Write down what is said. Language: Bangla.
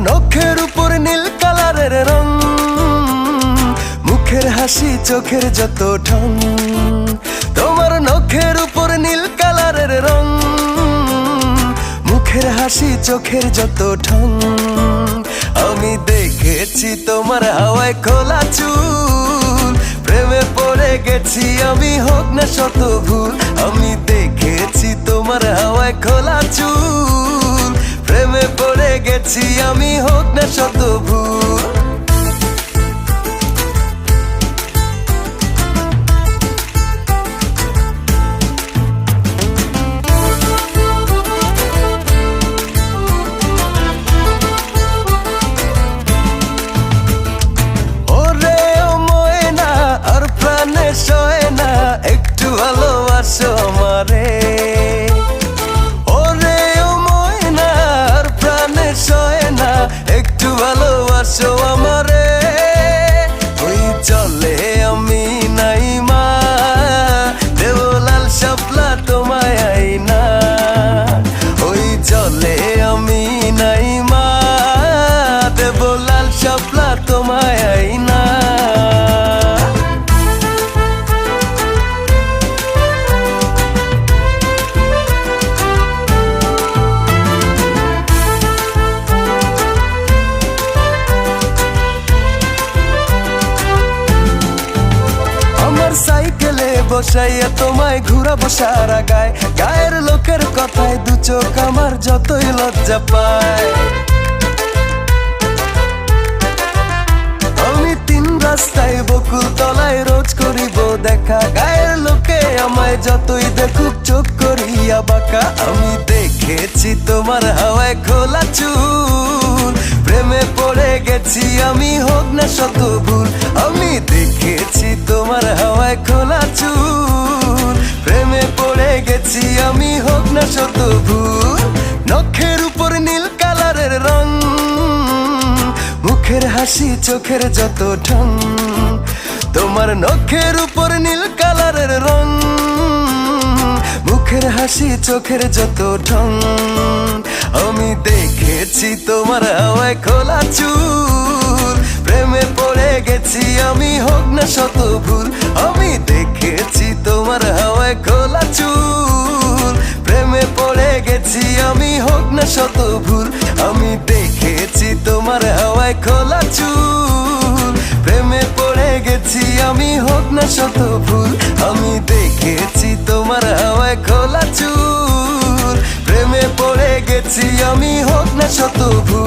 নখের উপর নীল কালারের রং, মুখের হাসি চোখের যত ঢং। তোমার নখের উপর নীল কালারের রং, মুখের হাসি চোখের যত ঢং। আমি দেখেছি তোমার হাওয়ায় খোলা চুল, প্রেমে পড়ে গেছি আমি হোক না শত ভুল। আমি দেখেছি তোমার হাওয়ায় খোলা চুল, প্রেমে পড়ে গেছি আমি হোক না শত ভুল। একটু ভালোবাসো আমারে, ওরে ও ময়না আর প্রাণে সয় না, একটু ভালোবাসো আমারে। ওই চলে আমি নাই মা, দেব লাল শাপলা তোমায় আইনা। ওই চলে আমি নাই মা, দেব লাল শাপলা তোমায় আইনা। সাইকেলে বসাইয়া তোমায় ঘুরাবো সারা গায়ে, গায়ের লোকের কথায় দু চোখ আমার যতই লজ্জা পায়। আমি তিন রাস্তায় বকুল তলায় রোজ করিব দেখা, গায়ের লোকে আমায় যতই দেখুক চোখ করিয়া বাঁকা। আমি দেখেছি তোমার হাওয়ায় খোলা চুল, প্রেমে পড়ে গেছি আমি হোক না শত ভুল। আমি দেখেছি তোমার হাওয়ায় খোলা চুল, প্রেমে পড়ে গেছি আমি হোক না শত ভুল। নখের উপর নীল কালারের রং, মুখের হাসি চোখের যত ঢং। তোমার নখের উপর নীল কালারের রং, মুখের হাসি চোখের যত ঢং। আমি দেখেছি তোমার হাওয়ায় খোলা চুল, প্রেমে পড়ে গেছি আমি হোক না শত ভুল। আমি দেখেছি তোমার হাওয়ায় খোলা চুল, প্রেমে পড়ে গেছি আমি হোক না শত ভুল। আমি দেখেছি তোমার হাওয়ায় খোলা চুল, প্রেমে পড়ে গেছি আমি হোক না শত ভুল। আমি দেখেছি তোমার হাওয়ায় খোলা চুল, প্রেমে পড়ে গেছি আমি হোক না শত ভুল।